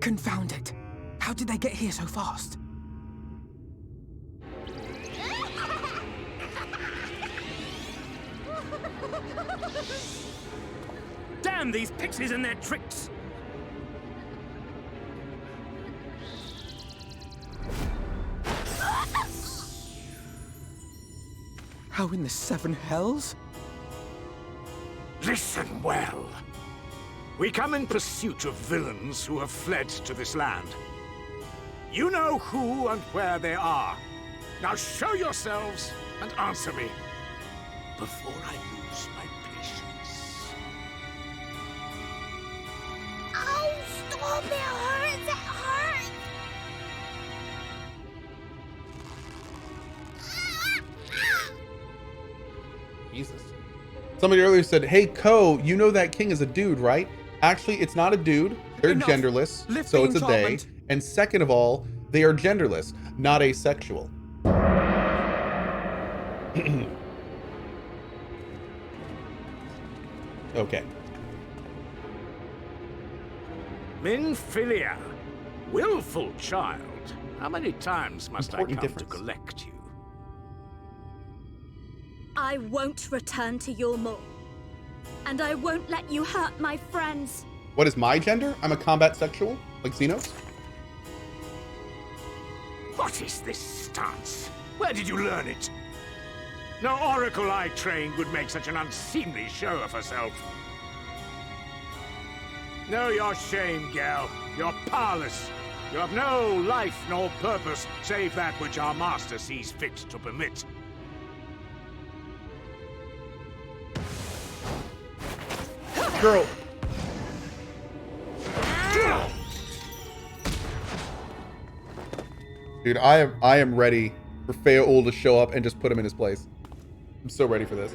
Confound it. How did they get here so fast? Damn these pixies and their tricks! How in the seven hells? Listen well. We come in pursuit of villains who have fled to this land. You know who and where they are. Now show yourselves and answer me before I lose my patience. Oh, stop! It hurts! It hurts! Jesus. Somebody earlier said, hey, Cohh, you know that king is a dude, right? Actually, it's not a dude. They're Enough. genderless, Lift so the it's a they. enchantment. And second of all, they are genderless, not asexual. Okay. Minfilia, willful child. How many times must Important I come to difference. collect you? I won't return to your maw. And I won't let you hurt my friends. What is my gender? I'm a combat sexual, like Xenos. What is this stance? Where did you learn it? No oracle I trained would make such an unseemly show of herself. Know your shame, gal. You're powerless. You have no life nor purpose, save that which our master sees fit to permit. Girl. Dude, I am ready for Feaul to show up and just put him in his place. I'm so ready for this.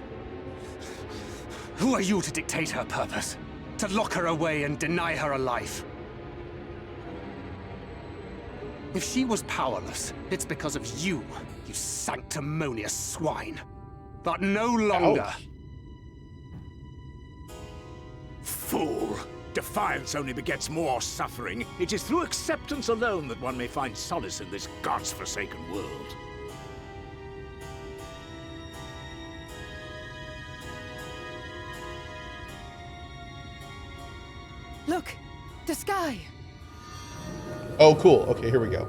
Who are you to dictate her purpose? To lock her away and deny her a life? If she was powerless, it's because of you, you sanctimonious swine. But no longer. Ouch. Fool! Defiance only begets more suffering. It is through acceptance alone that one may find solace in this god's-forsaken world. Look, the sky. Oh, cool. Okay, here we go.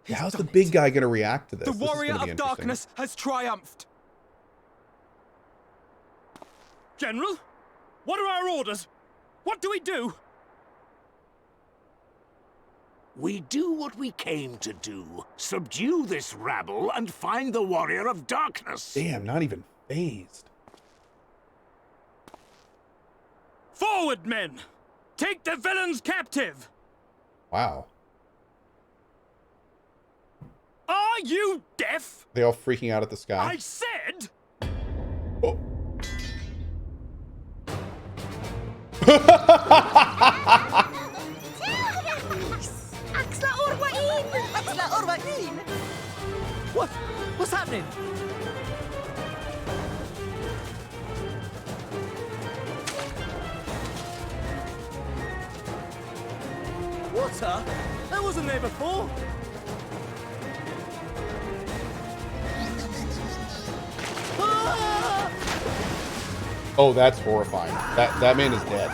Yeah, how's the big guy gonna react to this? The This is warrior gonna be of interesting. darkness has triumphed. General? What are our orders? What do we do? We do what we came to do. Subdue this rabble and find the warrior of darkness. Damn, not even phased. Forward, men! Take the villains captive! Wow. Are you deaf? They all freaking out at the sky. I said... Oh. What's happening? Water? That wasn't there before. Ah! Oh, that's horrifying. That man is dead.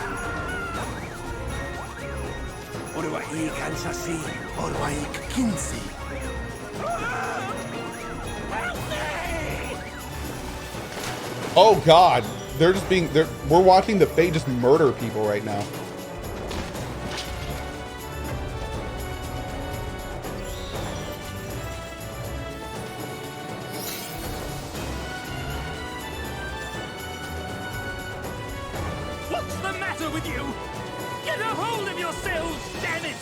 Oh God, they're just being. We're watching the Fae just murder people right now. What's the matter with you? Get a hold of yourselves, damn it!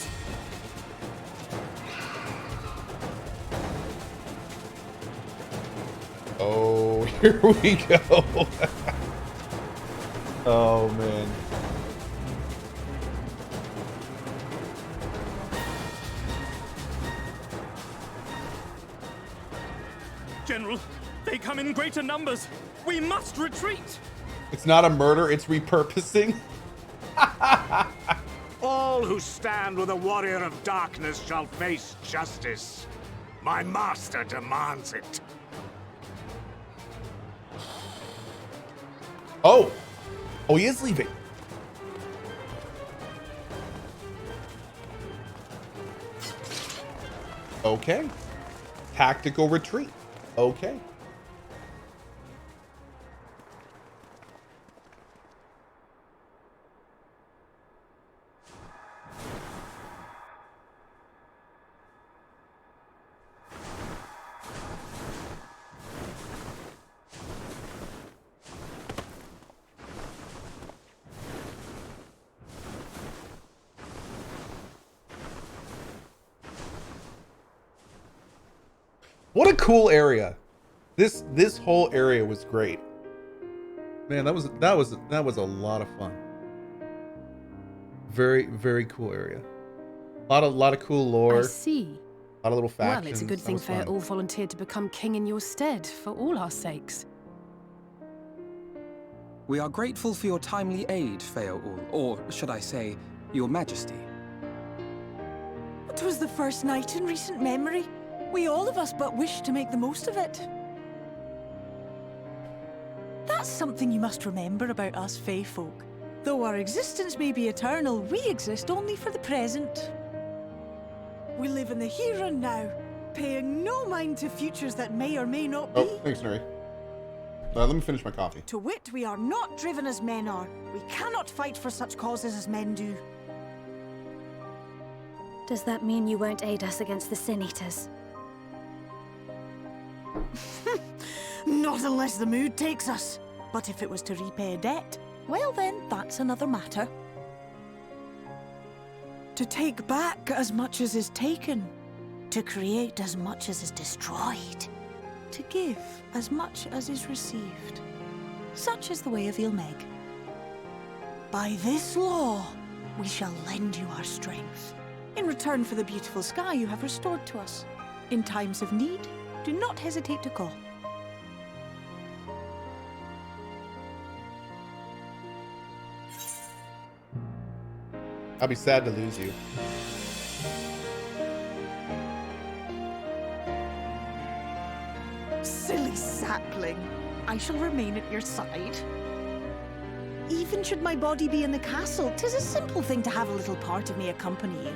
Oh, here we go. Oh man. General, they come in greater numbers. We must retreat. It's not a murder, it's repurposing. All who stand with a warrior of darkness shall face justice. My master demands it. Oh. Oh, he is leaving. Okay. Tactical retreat. Okay. What a cool area. This whole area was great. Man, that was a lot of fun. Very, very cool area. A lot of cool lore. I see. A lot of little factions. Well, it's a good thing Fair all volunteered to become king in your stead, for all our sakes. We are grateful for your timely aid, Feor-Ul, or should I say, your majesty. It was the first night in recent memory. We all of us but wish to make the most of it. That's something you must remember about us Fey folk. Though our existence may be eternal, we exist only for the present. We live in the here and now, paying no mind to futures that may or may not be. Oh, thanks, Nuri. Let me finish my coffee. To wit, we are not driven as men are. We cannot fight for such causes as men do. Does that mean you won't aid us against the Sin Eaters? Not unless the mood takes us. But if it was to repay a debt, well then, that's another matter. To take back as much as is taken. To create as much as is destroyed. To give as much as is received. Such is the way of Ilmeg. By this law, we shall lend you our strength. In return for the beautiful sky you have restored to us. In times of need, do not hesitate to call. I'll be sad to lose you. Silly sapling. I shall remain at your side. Even should my body be in the castle, 'tis a simple thing to have a little part of me accompany you.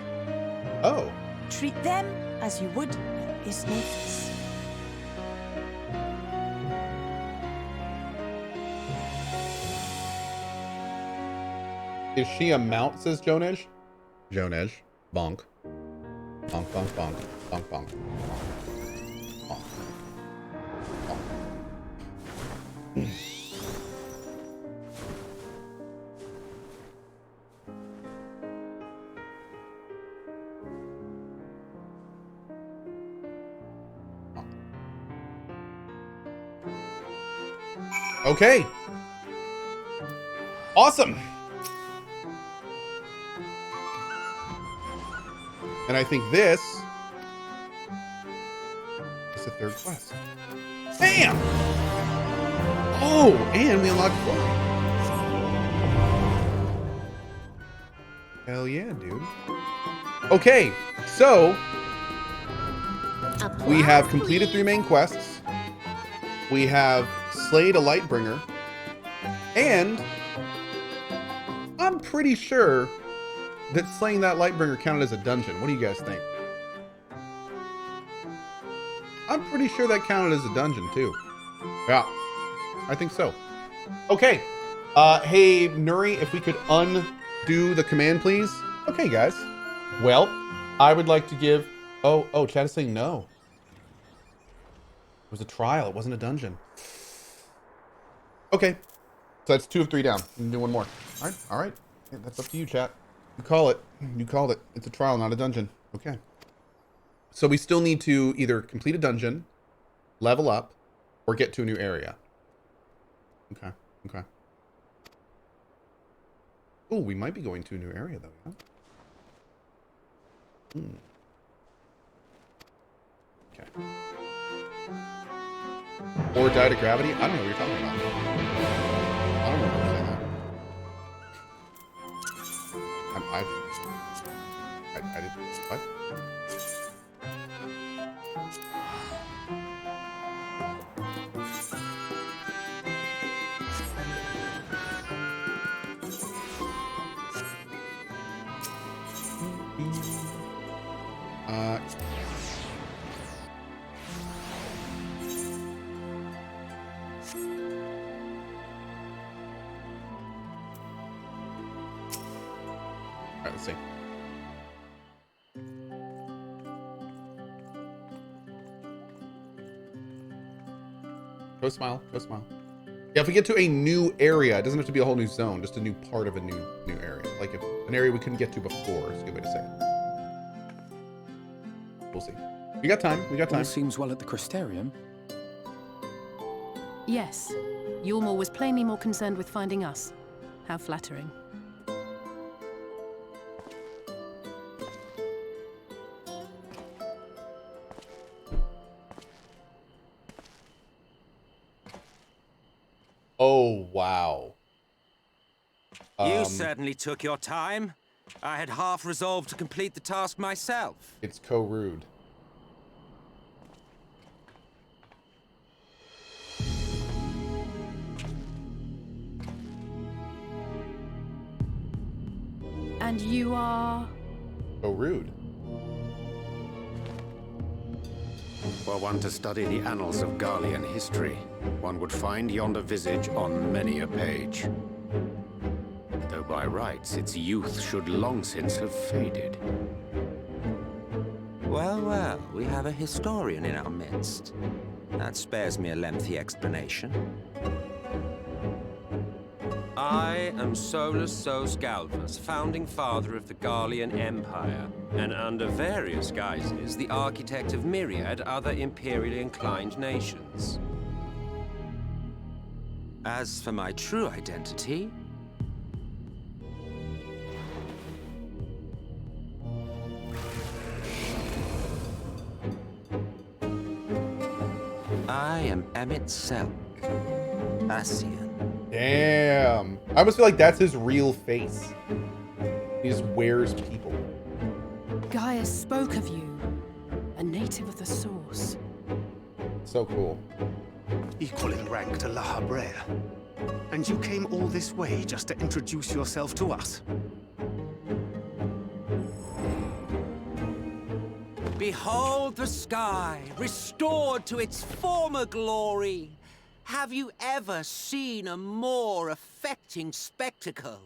Oh. Treat them as you would Isnifs. Is she a mount, says Jonej? Jonej. Bonk. Bonk, bonk, bonk. Bonk, bonk. Bonk. Bonk. Okay. Awesome. And I think this is the third quest. Bam! Oh, and we unlocked flying. Hell yeah, dude. Okay, so we have completed 3 main quests. We have slayed a Lightbringer. And I'm pretty sure that slaying that Lightbringer counted as a dungeon. What do you guys think? I'm pretty sure that counted as a dungeon too. Yeah, I think so. Okay. Hey, Nuri, if we could undo the command, please. Okay, guys. Well, I would like to give... Oh, chat is saying no. It was a trial. It wasn't a dungeon. Okay. So that's 2 of 3 down. We can do one more. All right. Yeah, that's up to you, chat. You call it. You called it. It's a trial, not a dungeon. Okay. So we still need to either complete a dungeon, level up, or get to a new area. Okay. Okay. Oh, we might be going to a new area, though. Yeah? Okay. Or die to gravity? I don't know what you're talking about. I don't know. I didn't. What? All right, let's see. Go smile. Go smile. Yeah, if we get to a new area, it doesn't have to be a whole new zone, just a new part of a new area. Like if an area we couldn't get to before is a good way to say it. We'll see. We got time. We got time. All seems well at the Crystarium. Yes. Yulmore was plainly more concerned with finding us. How flattering. Oh, wow. You certainly took your time. I had half resolved to complete the task myself. It's Cohh. And you are... Cohh. Were one to study the annals of Garlean history, one would find yonder visage on many a page. Though by rights its youth should long since have faded. Well, well, we have a historian in our midst. That spares me a lengthy explanation. I am Solus Sos Galvus, founding father of the Garlean Empire, and under various guises, the architect of myriad other imperially inclined nations. As for my true identity, I am Emet-Selch, Ascian. Damn. I almost feel like that's his real face. He just wears people. Gaia spoke of you. A native of the Source. So cool. Equal in rank to Ardbert. And you came all this way just to introduce yourself to us. Behold the sky, restored to its former glory. Have you ever seen a more affecting spectacle?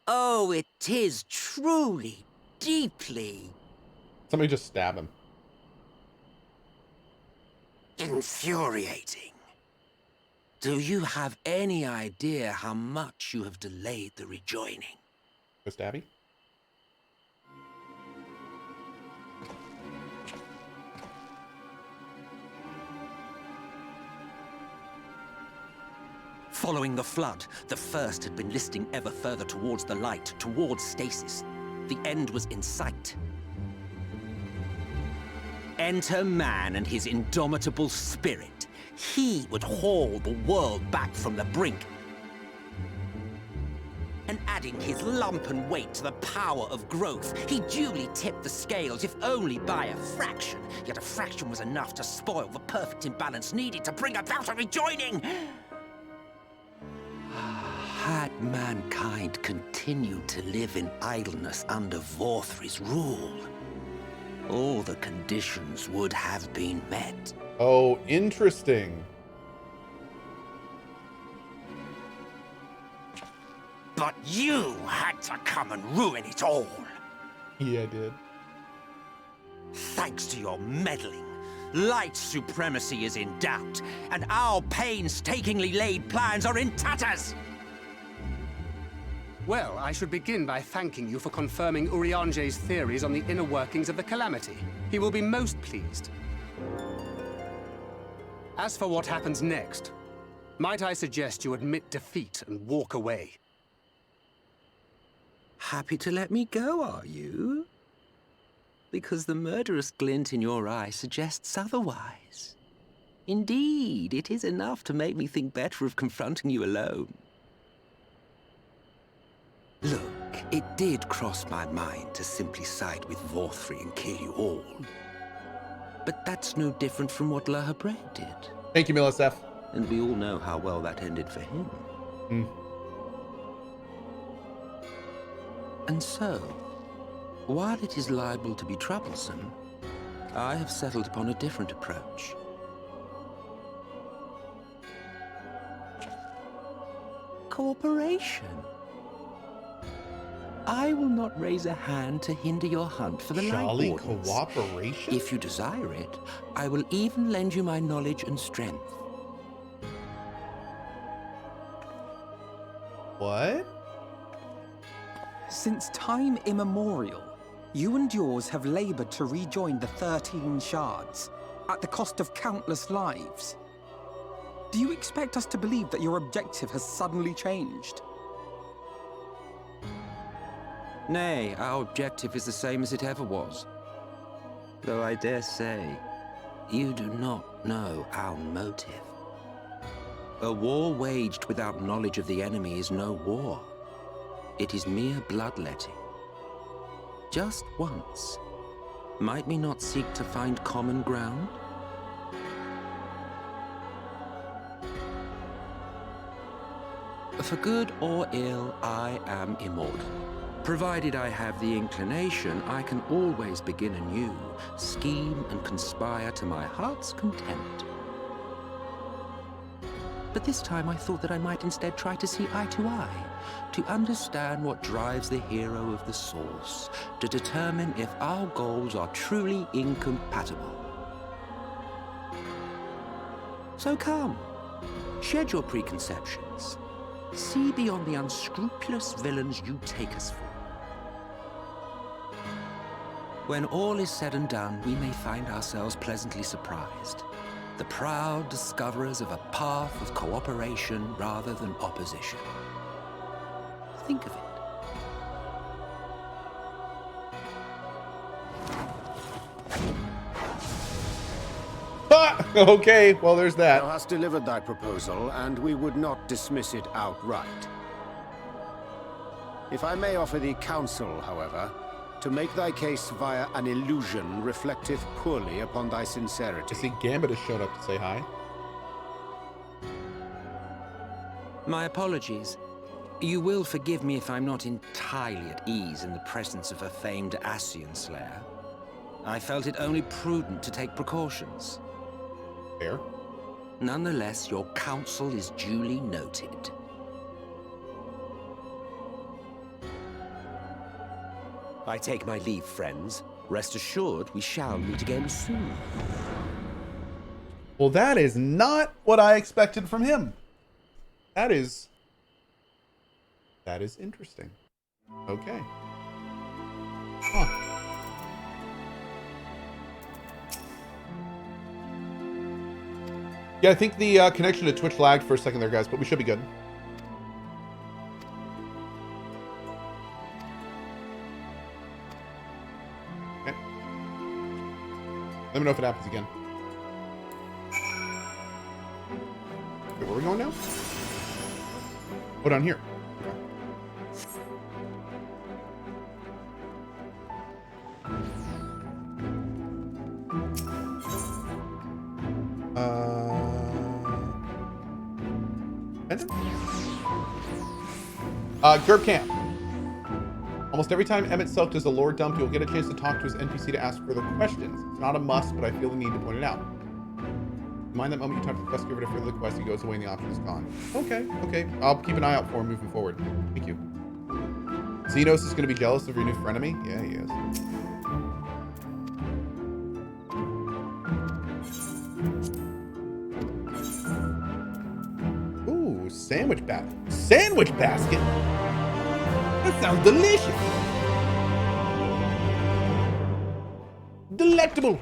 Oh, it is truly, deeply... Somebody just stab him. infuriating. Do you have any idea how much you have delayed the rejoining? Go stabby. Following the flood, the First had been listing ever further towards the light, towards stasis. The end was in sight. Enter man and his indomitable spirit. He would haul the world back from the brink. And adding his lumpen weight to the power of growth, he duly tipped the scales, if only by a fraction. Yet a fraction was enough to spoil the perfect imbalance needed to bring about a rejoining. Had mankind continued to live in idleness under Vorthri's rule, all the conditions would have been met. Oh, interesting. But you had to come and ruin it all. Yeah, I did. Thanks to your meddling, light supremacy is in doubt, and our painstakingly laid plans are in tatters. Well, I should begin by thanking you for confirming Urianger's theories on the inner workings of the Calamity. He will be most pleased. As for what happens next, might I suggest you admit defeat and walk away? Happy to let me go, are you? Because the murderous glint in your eye suggests otherwise. Indeed, it is enough to make me think better of confronting you alone. Look, it did cross my mind to simply side with Vorthri and kill you all. But that's no different from what Ardbert did. Thank you, Milisef. And we all know how well that ended for him. And so, while it is liable to be troublesome, I have settled upon a different approach. Cooperation. I will not raise a hand to hinder your hunt for the Jolly Light Wardens. cooperation? If you desire it, I will even lend you my knowledge and strength. What? Since time immemorial, you and yours have labored to rejoin the 13 shards, at the cost of countless lives. Do you expect us to believe that your objective has suddenly changed? Nay, our objective is the same as it ever was. Though I dare say, You do not know our motive. A war waged without knowledge of the enemy is no war. It is mere bloodletting. Just once, might we not seek to find common ground? For good or ill, I am immortal. Provided I have the inclination, I can always begin anew, scheme and conspire to my heart's content. But this time I thought that I might instead try to see eye to eye, to understand what drives the hero of the source, to determine if our goals are truly incompatible. So come, shed your preconceptions. See beyond the unscrupulous villains you take us for. When all is said and done, we may find ourselves pleasantly surprised. The proud discoverers of a path of cooperation rather than opposition. Think of it. Okay, well, there's that. Thou hast delivered thy proposal, and we would not dismiss it outright. If I may offer thee counsel, however, to make thy case via an illusion reflecteth poorly upon thy sincerity. I see Gambit has showed up to say hi. My apologies. You will forgive me if I'm not entirely at ease in the presence of a famed Ascian slayer. I felt it only prudent to take precautions. Fair. Nonetheless, your counsel is duly noted. I take my leave, friends. Rest assured, we shall meet again soon. Well, that is not what I expected from him. That is interesting. Okay. Huh. Yeah, I think the connection to Twitch lagged for a second there, guys, but we should be good. Okay. Let me know if it happens again. Okay, where are we going now? Oh, down here. Gerb Camp. Almost every time Emet-Selch does a lore dump, you'll get a chance to talk to his NPC to ask further questions. It's not a must, but I feel the need to point it out. Mind that moment you talk to the quest giver to further the quest, he goes away and the option is gone. Okay, okay. I'll keep an eye out for him moving forward. Thank you. Xenos is going to be jealous of your new frenemy? Yeah, he is. Ooh, sandwich basket. Sandwich basket? That sounds delicious. Delectable.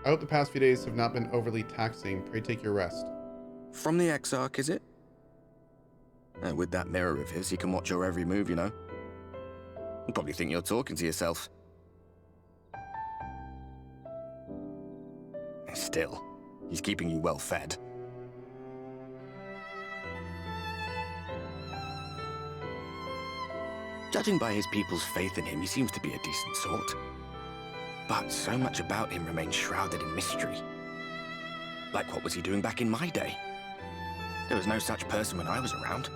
I hope the past few days have not been overly taxing. Pray take your rest. From the Exarch, is it? With that mirror of his, he can watch your every move, you know. You probably think you're talking to yourself. Still, he's keeping you well fed. Judging by his people's faith in him, he seems to be a decent sort. But so much about him remains shrouded in mystery. Like, what was he doing back in my day? There was no such person when I was around.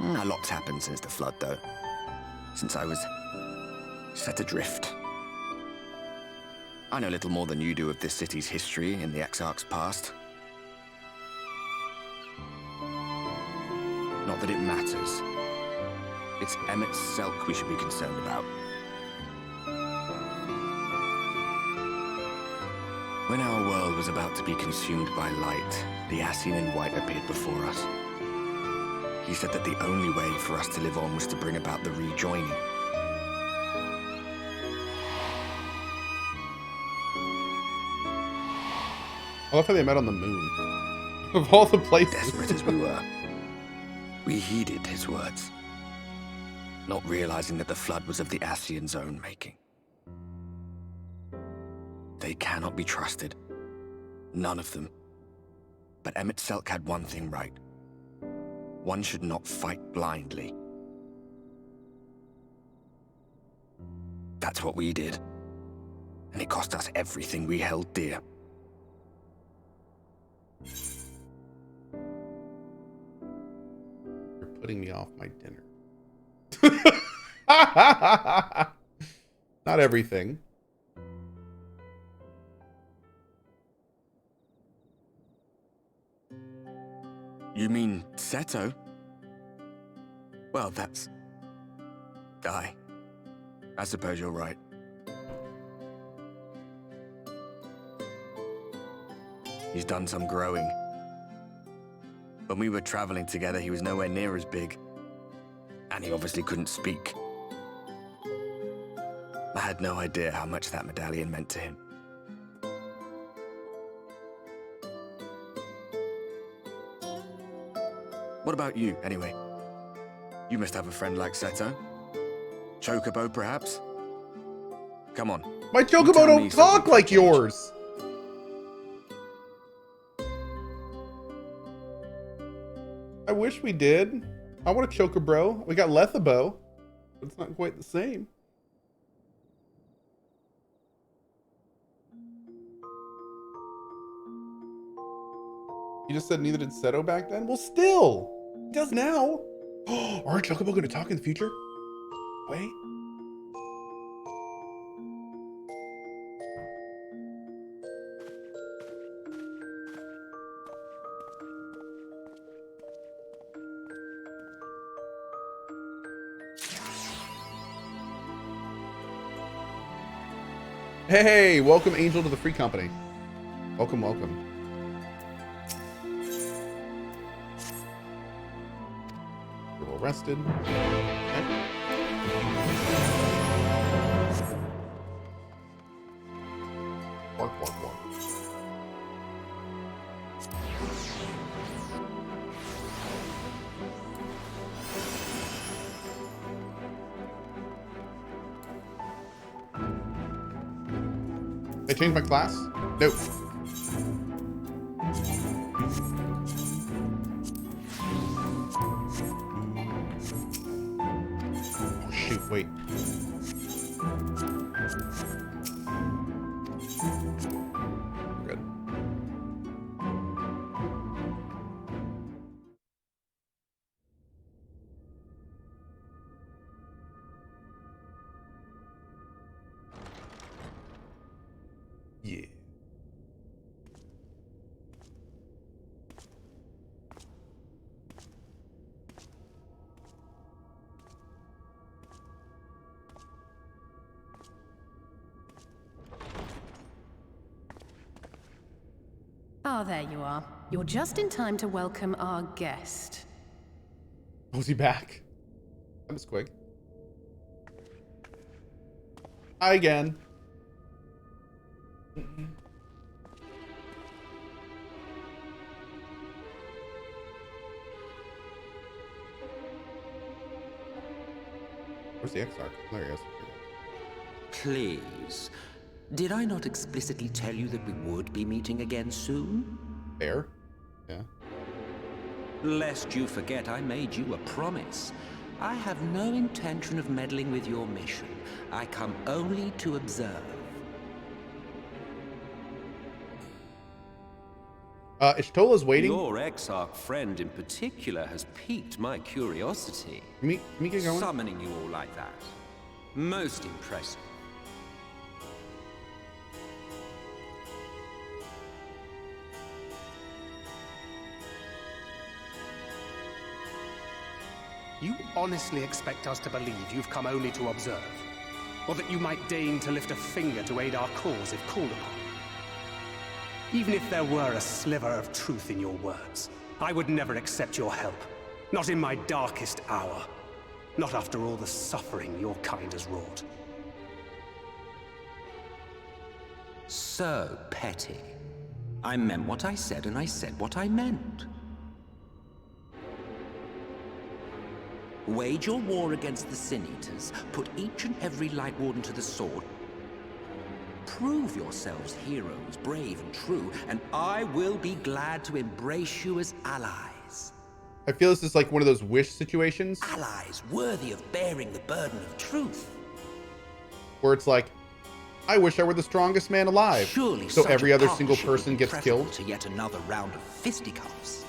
A lot's happened since the Flood, though. Since I was set adrift. I know little more than you do of this city's history in the Exarch's past. Not that it matters. It's Emet-Selch we should be concerned about. When our world was about to be consumed by light, the Ascian in white appeared before us. He said that the only way for us to live on was to bring about the rejoining. I love how they met on the moon. Of all the places. Desperate as we were, we heeded his words, not realizing that the Flood was of the Ascian's own making. They cannot be trusted. None of them. But Emet-Selch had one thing right. One should not fight blindly. That's what we did. And it cost us everything we held dear. You're putting me off my dinner. Not everything. You mean Seto? Well, that's... I suppose you're right. He's done some growing. When we were traveling together, he was nowhere near as big. And he obviously couldn't speak. I had no idea how much that medallion meant to him. What about you, anyway? You must have a friend like Seto. Chocobo, perhaps? Come on. My Chocobo don't talk like yours! I wish we did. I want a Chocobro. We got Lethabo, but it's not quite the same. You just said neither did Seto back then? Well, still! He does now! Are Chocobo going to talk in the future? Wait. Hey, welcome Angel to the free company. Welcome, welcome. You're well rested. Okay. Bark, bark, bark. They changed my class? Nope. Oh shoot, wait. Good. Yeah. Ah, there you are. You're just in time to welcome our guest. Oh, is he back? That was quick. Hi again. Where's the Exarch? There he is. Please. Did I not explicitly tell you that we would be meeting again soon? There? Yeah. Lest you forget, I made you a promise. I have no intention of meddling with your mission. I come only to observe. Ishtola's waiting. Your Exarch friend in particular has piqued my curiosity. Can we get going? Summoning you all like that. Most impressive. You honestly expect us to believe you've come only to observe? Or that you might deign to lift a finger to aid our cause if called upon? Even if there were a sliver of truth in your words, I would never accept your help. Not in my darkest hour. Not after all the suffering your kind has wrought. So petty. I meant what I said, and I said what I meant. Wage your war against the Sin Eaters, put each and every Light Warden to the sword. Prove yourselves heroes, brave and true, and I will be glad to embrace you as allies. I feel this is like one of those wish situations. Allies worthy of bearing the burden of truth. Where it's like, I wish I were the strongest man alive. Surely so such every a other single partnership person would be gets preferable killed. to yet another round of fisticuffs.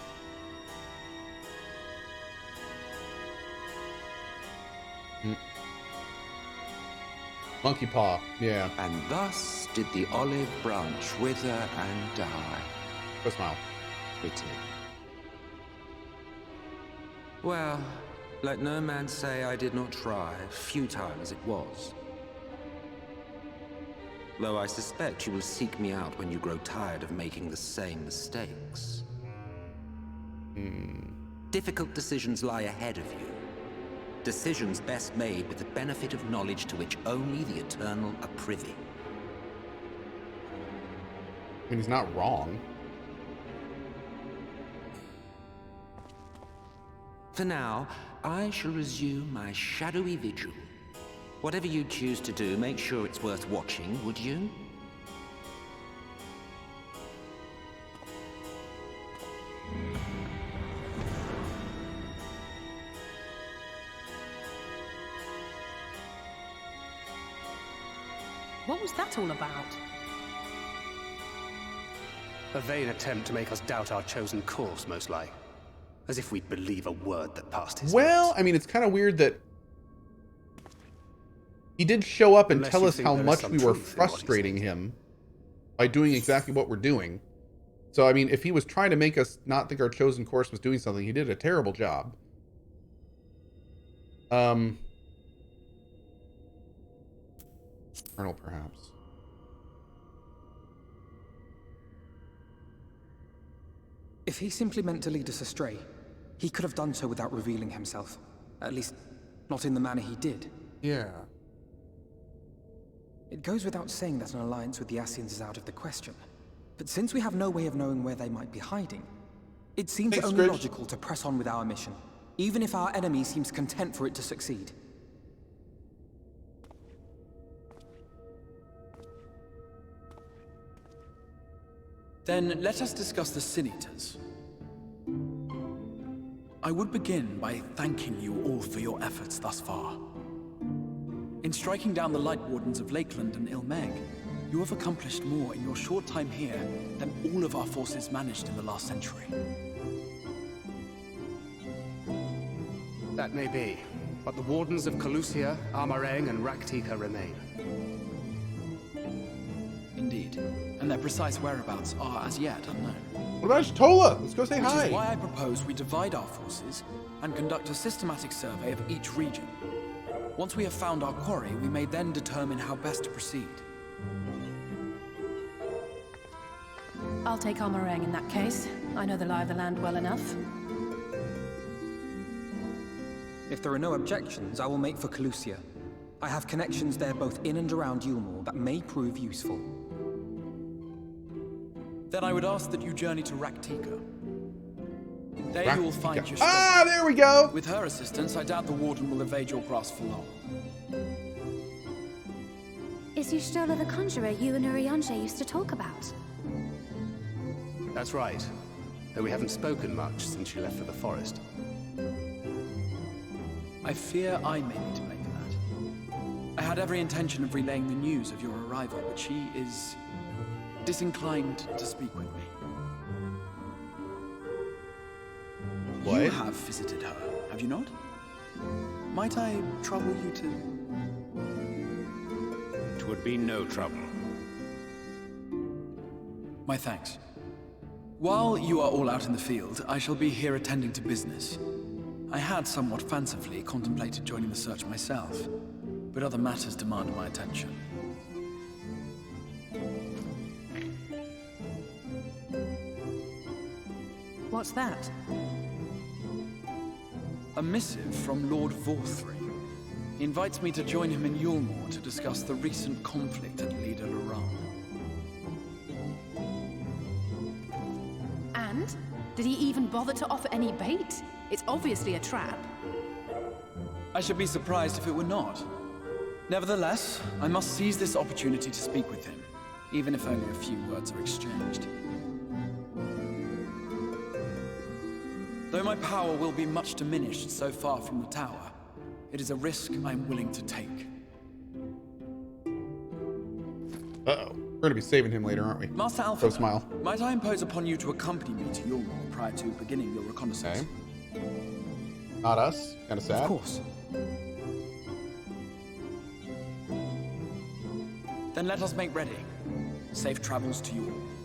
Monkey paw, yeah. And thus did the olive branch wither and die. Go smile. Pity. Well, let no man say I did not try, futile as it was. Though I suspect you will seek me out when you grow tired of making the same mistakes. Difficult decisions lie ahead of you. Decisions best made with the benefit of knowledge to which only the Eternal are privy. I mean, he's not wrong. For now, I shall resume my shadowy vigil. Whatever you choose to do, make sure it's worth watching, would you? What was that all about? A vain attempt to make us doubt our chosen course, most like. As if we'd believe a word that passed his lips. I mean, it's kind of weird that he did show up and Unless tell you us think how there is much some we were truth in what he frustrating him by doing exactly what we're doing. So, I mean, if he was trying to make us not think our chosen course was doing something, he did a terrible job. Colonel, perhaps. If he simply meant to lead us astray, he could have done so without revealing himself. At least, not in the manner he did. Yeah. It goes without saying that an alliance with the Ascians is out of the question. But since we have no way of knowing where they might be hiding, it seems only logical to press on with our mission, even if our enemy seems content for it to succeed. Then let us discuss the Sin Eaters. I would begin by thanking you all for your efforts thus far. In striking down the Light Wardens of Lakeland and Ilmeg, you have accomplished more in your short time here than all of our forces managed in the last century. That may be, but the Wardens of Corsair, Armarang, and Raktika remain. Indeed, and their precise whereabouts are as yet unknown. What about Shtola? Let's go say hi. Which is why I propose we divide our forces and conduct a systematic survey of each region. Once we have found our quarry, we may then determine how best to proceed. I'll take Armarang in that case. I know the lie of the land well enough. If there are no objections, I will make for Corsair. I have connections there both in and around Yulmore that may prove useful. Then I would ask that you journey to Raktika. There you will find your there we go! With her assistance, I doubt the Warden will evade your grasp for long. is Y'shtola the Conjurer you and Urianger used to talk about. That's right. Though we haven't spoken much since she left for the forest. I fear I may be to blame for that. I had every intention of relaying the news of your arrival, but she is disinclined to speak with me. What? You have visited her, have you not? Might I trouble you to... It would be no trouble. My thanks. While you are all out in the field, I shall be here attending to business. I had somewhat fancifully contemplated joining the search myself, but other matters demand my attention. What's that? A missive from Lord Vorthry. He invites me to join him in Yulmore to discuss the recent conflict at Leda Luran. And? Did he even bother to offer any bait? It's obviously a trap. I should be surprised if it were not. Nevertheless, I must seize this opportunity to speak with him, even if only a few words are exchanged. Though my power will be much diminished so far from the tower, it is a risk I am willing to take. Uh-oh. We're gonna be saving him later, aren't we? Master Alpha, Go smile. might I impose upon you to accompany me to Yulmore prior to beginning your reconnaissance? Okay. Not us. Kind of sad. Of course. Then let us make ready. Safe travels to you all.